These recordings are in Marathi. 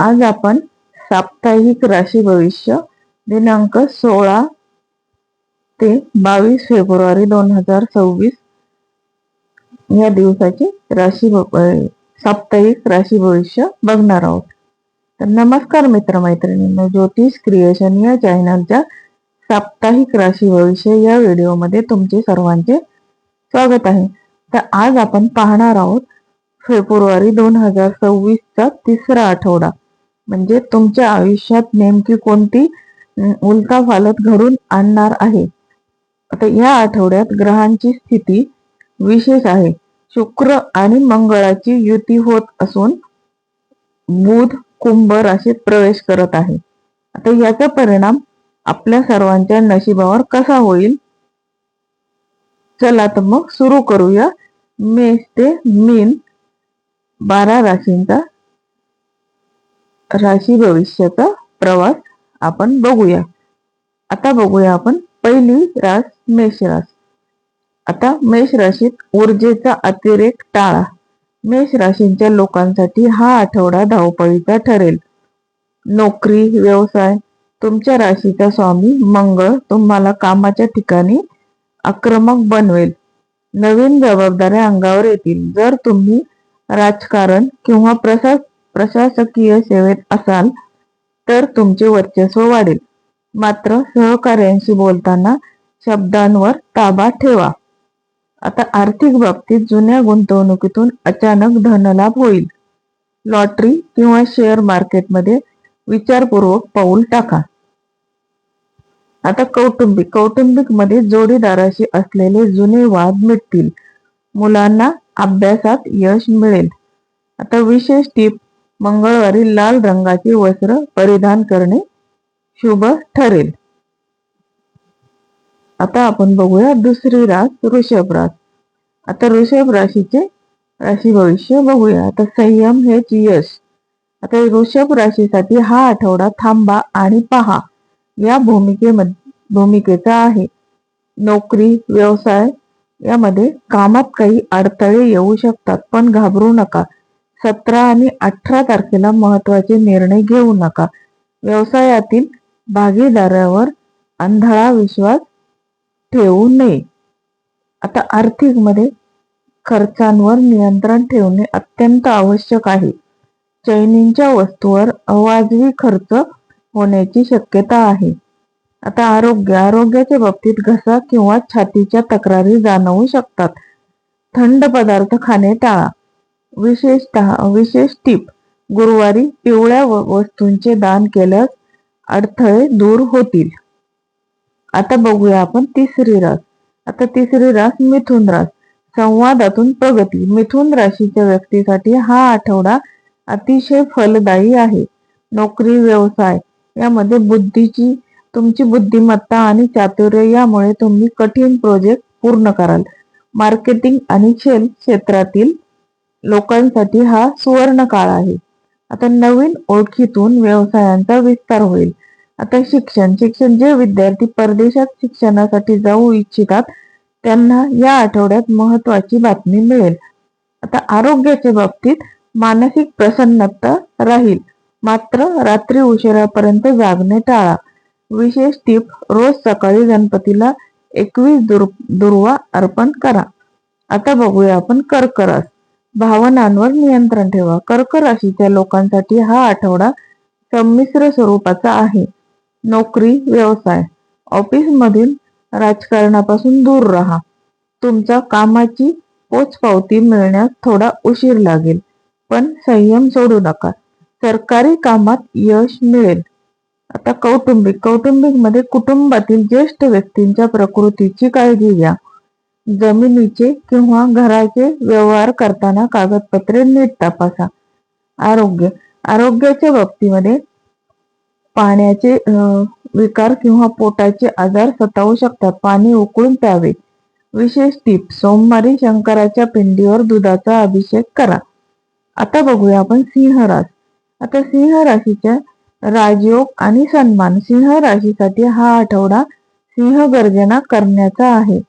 आज आपण साप्ताहिक राशी भविष्य दिनांक 16 ते 22 फेब्रुवारी 2026 या दिवसाची साप्ताहिक राशी भविष्य बघणार आहोत. तर नमस्कार मित्रमैत्रिणींनो, ज्योतिष क्रिएशन या चॅनलच्या साप्ताहिक राशी भविष्य या व्हिडिओमध्ये तुमचे सर्वांचे स्वागत आहे. तर आज आपण पाहणार आहोत फेब्रुवारी 2026 चा तिसरा आठवडा, म्हणजे तुमच्या आयुष्यात नेमकी कोणती उलथापालट घडून आणणार आहे. आता या आठवड्यात ग्रहांची स्थिती विशेष आहे. शुक्र आणि मंगळाची युती होत असून बुध कुंभ राशीत प्रवेश करत आहे. आता याचा परिणाम आपल्या सर्वांच्या नशिबावर कसा होईल, चला तर मग सुरू करूया. मेष ते मीन 12 राशींचा राशी भविष्याचा प्रवास आपण बघूया. आता बघूया आपण पहिली रास मेष रास. आता मेष राशीत ऊर्जेचा अतिरेक टाळा. मेष राशींच्या लोकांसाठी हा आठवडा धावपळीचा ठरेल. नोकरी व्यवसाय, तुमच्या राशीचा स्वामी मंगळ तुम्हाला कामाच्या ठिकाणी आक्रमक बनवेल. नवीन जबाबदाऱ्या अंगावर येतील. जर तुम्ही राजकारण किंवा प्रशासकीय सेवेत असाल तर तुमचे वर्चस्व वाढेल. मात्र सहकार्यांशी बोलताना शब्दांवर ताबा ठेवा. आता आर्थिक बाबतीत जुन्या गुंतवणुकीतून अचानक धनलाभ होईल. लॉटरी किंवा शेअर मार्केटमध्ये विचारपूर्वक पाऊल टाका. आता कौटुंबिक मध्ये जोडीदाराशी असलेले जुने वाद मिटतील. मुलांना अभ्यासात यश मिळेल. आता विशेष टीप, मंगळवारी लाल रंगाचे वस्त्र परिधान करणे शुभ ठरेल. आता आपण बघूया दुसरी रास वृषभ रास. आता वृषभ राशीचे राशी भविष्य बघूया. आता संयम हेच यश. आता वृषभ राशीसाठी हा आठवडा थांबा आणि पहा या भूमिकेचा आहे. नोकरी व्यवसाय यामध्ये कामात काही अडथळे येऊ शकतात, पण घाबरू नका. 17 आणि 18 तारखेला महत्वाचे निर्णय घेऊ नका. व्यवसायातील भागीदारावर आंधळा विश्वास ठेवू नये. आता आर्थिक मध्ये खर्चांवर नियंत्रण ठेवणे अत्यंत आवश्यक आहे. चैनीच्या वस्तूवर अवाजवी खर्च होण्याची शक्यता आहे. आता आरोग्याच्या बाबतीत घसा किंवा छातीच्या तक्रारी जाणवू शकतात. थंड पदार्थ खाणे टाळा. विशेष टीप, गुरुवारी पिवळ्या वस्तूंचे दान केल्यास अडथळे दूर होतील. आता बघूया आपण तिसरी रास. आता तिसरी रास मिथुन रास. संवादातून प्रगती. मिथुन राशीच्या व्यक्तीसाठी हा आठवडा अतिशय फलदायी आहे. नोकरी व्यवसाय यामध्ये तुमची बुद्धिमत्ता आणि चातुर्य यामुळे तुम्ही कठीण प्रोजेक्ट पूर्ण कराल. मार्केटिंग आणि सेल क्षेत्रातील लोकांसाठी हा सुवर्ण काळ आहे. आता नवीन ओळखीतून व्यवसायांचा विस्तार होईल. आता शिक्षण जे विद्यार्थी परदेशात शिक्षणासाठी जाऊ इच्छितात त्यांना या आठवड्यात महत्वाची बातमी मिळेल. आता आरोग्याच्या बाबतीत मानसिक प्रसन्नता राहील, मात्र रात्री उशिरापर्यंत जागणे टाळा. विशेष टीप, रोज सकाळी गणपतीला 21 दुर्वा अर्पण करा. आता बघूया आपण कर्क रास. भावनांवर नियंत्रण ठेवा. कर्क राशीच्या लोकांसाठी हा आठवडा संमिश्र स्वरूपाचा आहे. नोकरी व्यवसाय ऑफिस मधील राजकारणापासून दूर राहा. तुमच्या कामाची पोचपावती मिळण्यास थोडा उशीर लागेल, पण संयम सोडू नका. सरकारी कामात यश मिळेल. आता कौटुंबिक मध्ये कुटुंबातील ज्येष्ठ व्यक्तींच्या प्रकृतीची काळजी घ्या. जमिनीचे किंवा घराचे व्यवहार करताना कागदपत्रे नीट तपासा. आरोग्याच्या बाबतीमध्ये पाण्याचे विकार किंवा पोटाचे आजार सतावू शकतात. पाणी उकळून प्यावे. विशेष टीप, सोमवारी शंकराच्या पिंडीवर दुधाचा अभिषेक करा. आता बघूया आपण सिंह रास. आता सिंह राशीच्या राजयोग आणि सन्मान. सिंह राशीसाठी हा आठवडा सिंह गर्जना करण्याचा आहे.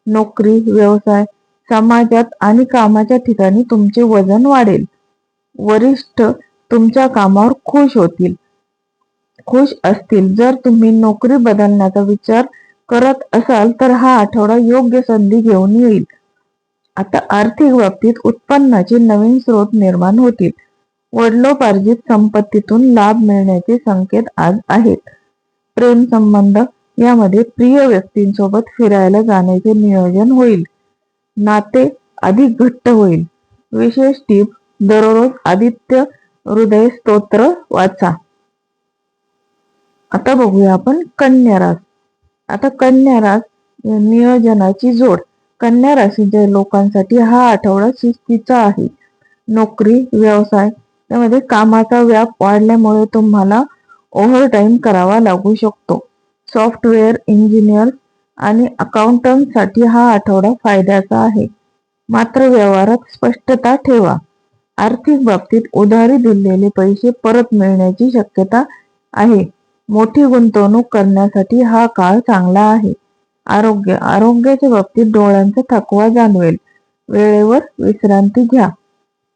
नोकरी व्यवसाय समाजात आणि कामाच्या ठिकाणी तुमचे वजन वाढेल. वरिष्ठ तुमच्या कामावर खुश असतील. जर तुम्ही नोकरी बदलण्याचा विचार करत असाल तर हा आठवडा योग्य संधी घेऊन येईल. आता आर्थिक बाबतीत उत्पन्नाचे नवीन स्रोत निर्माण होतील. वडिलोपार्जित संपत्तीतून लाभ मिळण्याचे संकेत आज आहेत. प्रेम संबंध यामध्ये प्रिय व्यक्तींसोबत फिरायला जाण्याचे नियोजन होईल. नाते अधिक घट्ट होईल. विशेष टीप, दररोज आदित्य हृदय स्तोत्र वाचा. आता बघूया आपण कन्या रास. आता कन्या रास नियोजनाची जोड. कन्या राशीच्या लोकांसाठी हा आठवडा शिस्तीचा आहे. नोकरी, व्यवसाय त्यामध्ये कामाचा व्याप वाढल्यामुळे तुम्हाला ओव्हरटाईम करावा लागू शकतो. सॉफ्टवेअर इंजिनियर आणि अकाउंटंटसाठी हा आठवडा फायद्याचा आहे. मात्र व्यवहारात स्पष्टता ठेवा. आर्थिक बाबतीत उधारी दिलेले पैसे परत मिळण्याची शक्यता आहे. मोठी गुंतवणूक करण्यासाठी हा काळ चांगला आहे. आरोग्याच्या बाबतीत डोळ्यांचा थकवा जाणवेल. वेळेवर विश्रांती घ्या.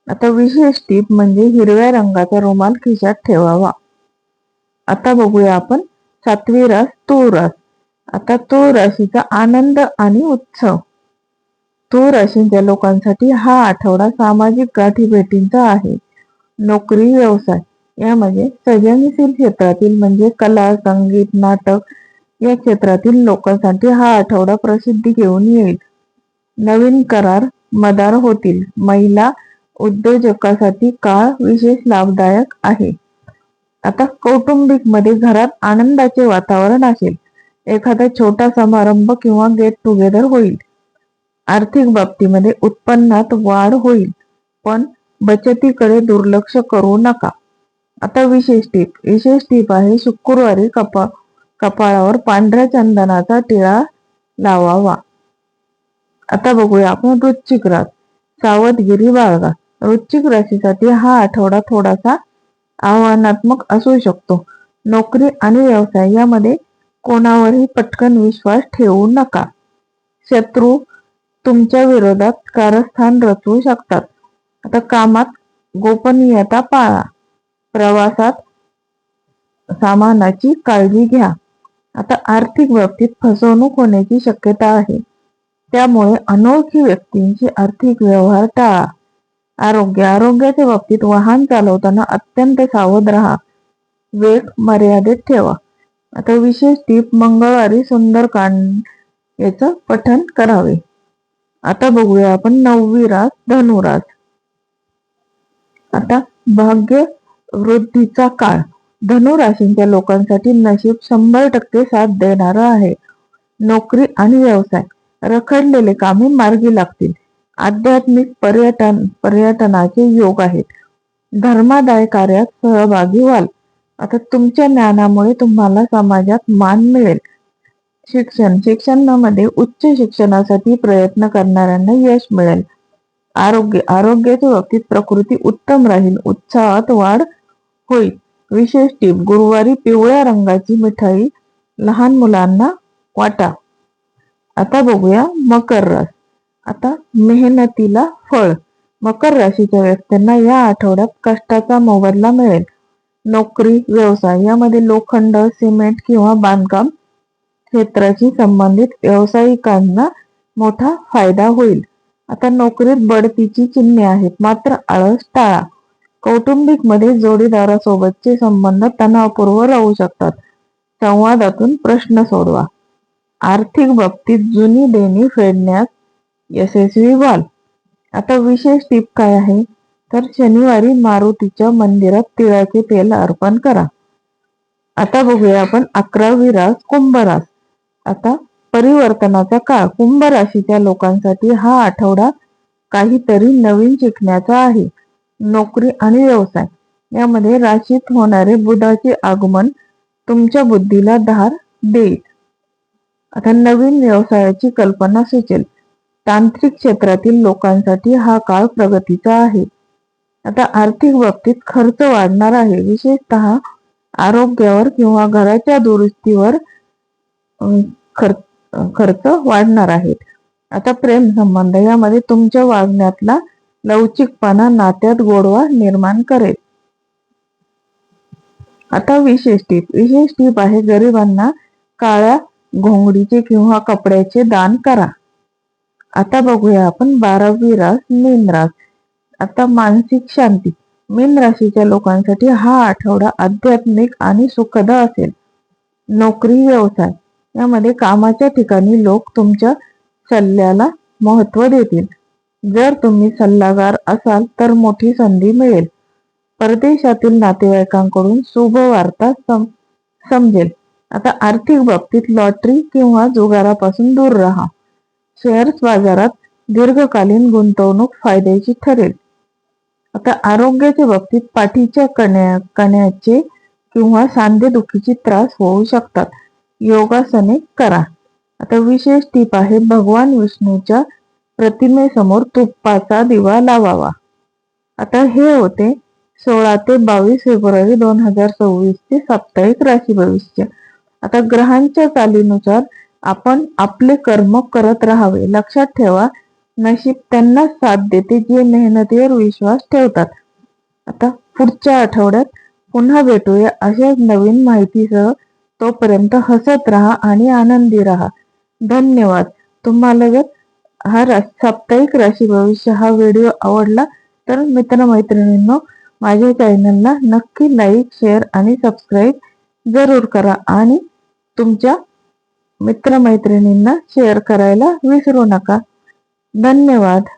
आता विशेष टीप म्हणजे हिरव्या रंगाचा रुमाल खिशात ठेवावा. आता बघूया आपण 7वी रास तूळ रास. आता तूळ राशीचा आनंद आणि उत्सव. तूळ राशीच्या लोकांसाठी हा आठवडा सामाजिक गाठीभेटींचा आहे. नोकरी, व्यवसाय यामध्ये सृजनशील क्षेत्रातील म्हणजे कला, संगीत, नाटक या क्षेत्रातील लोकांसाठी हा आठवडा प्रसिद्धी घेऊन येईल. नवीन करार मदार होतील. महिला उद्योजकासाठी काळ विशेष लाभदायक आहे. आता कौटुंबिक मध्ये घरात आनंदाचे वातावरण असेल. एखादा छोटा समारंभ किंवा गेट टुगेदर होईल. आर्थिक बाबतीमध्ये उत्पन्नात वाढ होईल, पण बचतीकडे दुर्लक्ष करू नका. आता विशेष टीप आहे शुक्रवारी कपाळावर पांढऱ्या चंदनाचा टिळा लावावा. आता बघूया आपण वृश्चिक रास. सावधगिरी बाळगा. वृश्चिक राशीसाठी हा आठवडा थोडासा आव्हानात्मक असू शकतो. नोकरी आणि व्यवसाय यामध्ये कोणावरही पटकन विश्वास ठेवू नका. शत्रू तुमच्या विरोधात कारस्थान रचवू शकतात. आता कामात गोपनीयता पाळा. प्रवासात सामानाची काळजी घ्या. आता आर्थिक बाबतीत फसवणूक होण्याची शक्यता आहे. त्यामुळे अनोळखी व्यक्तींशी आर्थिक व्यवहार टाळा. आरोग्याच्या बाबतीत वाहन चालवताना अत्यंत सावध राहा. वेग मर्यादेत ठेवा. आता विशेष टीप, मंगळवारी सुंदरकांड याचं पठण करावे. आता बघूया आपण 9वी रास धनुरास. आता भाग्य वृद्धीचा काळ. धनुराशींच्या लोकांसाठी नशीब 100% साथ देणारं आहे. नोकरी आणि व्यवसाय रखडलेले कामे मार्गी लागतील. आध्यात्मिक पर्यटनाचे योग आहेत. धर्मादाय कार्यात सहभागी व्हाल. आता तुमच्या ज्ञानामुळे तुम्हाला समाजात मान मिळेल. शिक्षणामध्ये उच्च शिक्षणासाठी प्रयत्न करणाऱ्यांना यश मिळेल. आरोग्याच्या बाबतीत प्रकृती उत्तम राहील. उत्साहात वाढ होईल. विशेष टीप, गुरुवारी पिवळ्या रंगाची मिठाई लहान मुलांना वाटा. आता बघूया मकर रास. आता मेहनतीला फळ. मकर राशीच्या व्यक्तींना या आठवड्यात कष्टाचा मोबदला मिळेल. नोकरी, व्यवसाय यामध्ये लोखंड, सिमेंट किंवा बांधकाम क्षेत्राशी संबंधित व्यावसायिकांना मोठा फायदा होईल. आता नोकरीत बढतीची चिन्हे आहेत, मात्र आळस टाळा. कौटुंबिक मध्ये जोडीदारासोबतचे संबंध तणावपूर्ण राहू शकतात. संवादातून प्रश्न सोडवा. आर्थिक बाबतीत जुनी देणी फेडण्यास यशस्वी व्हाल. आता विशेष टीप काय आहे तर शनिवारी मारुतीच्या मंदिरात तिळाचे तेल अर्पण करा. आता बघूया आपण 11वी रास कुंभ रास. आता परिवर्तनाचा काळ. कुंभ राशीच्या लोकांसाठी हा आठवडा काहीतरी नवीन शिकण्याचा आहे. नोकरी आणि व्यवसाय यामध्ये राशीत होणारे बुधाचे आगमन तुमच्या बुद्धीला धार देईल. आता नवीन व्यवसायाची कल्पना सुचेल. तांत्रिक क्षेत्रातील लोकांसाठी हा काळ प्रगतीचा आहे. आता आर्थिक बाबतीत खर्च वाढणार आहे. विशेषतः आरोग्यावर किंवा घराच्या दुरुस्तीवर खर्च वाढणार आहेत. आता प्रेम संबंध यामध्ये तुमच्या वागण्यातला लवचिकपणा नात्यात गोडवा निर्माण करेल. आता विशेष टीप आहे, गरिबांना काळ्या घोंगडीचे किंवा कपड्याचे दान करा. आता बघूया आपण 12वी रास मीन रास. आता मानसिक शांती. मीन राशीच्या लोकांसाठी हा आठवडा आध्यात्मिक आणि सुखद असेल. नोकरी व्यवसाय यामध्ये कामाच्या ठिकाणी लोक तुमच्या सल्ल्याला महत्त्व देतील. जर तुम्ही सल्लागार असाल तर मोठी संधी मिळेल. परदेशातील नातेवाईकांकडून शुभ वार्ता समजेल. आता आर्थिक बाबतीत लॉटरी किंवा जुगारापासून दूर राहा. शेअर्स बाजारात दीर्घकालीन गुंतवणूक फायद्याची ठरेल. आता आरोग्याच्या बाबतीत पाठीच्या कण्याचे किंवा सांधेदुखीचे त्रास होऊ शकतात. योगासने करा. आता विशेष टीप आहे, भगवान विष्णूच्या प्रतिमेसमोर तुपाचा दिवा लावावा. आता हे होते 16 ते 22 फेब्रुवारी 2026 चे साप्ताहिक राशी भविष्य. आता ग्रहांच्या चालीनुसार आपण आपले कर्म करत राहावे. लक्षात ठेवा, नशीब त्यांनाच साथ देते जे मेहनतीवर विश्वास ठेवतात. आता पुढच्या आठवड्यात पुन्हा भेटूया अशाच नवीन माहितीसह. तोपर्यंत हसत राहा आणि आनंदी राहा. धन्यवाद. तुम्हाला जर हा साप्ताहिक राशी भविष्य हा व्हिडिओ आवडला तर मित्रमैत्रिणींनो, माझ्या चॅनलला नक्की लाईक, शेअर आणि सबस्क्राईब जरूर करा आणि तुमच्या मित्रमैत्रिणींना शेअर करायला विसरू नका. धन्यवाद.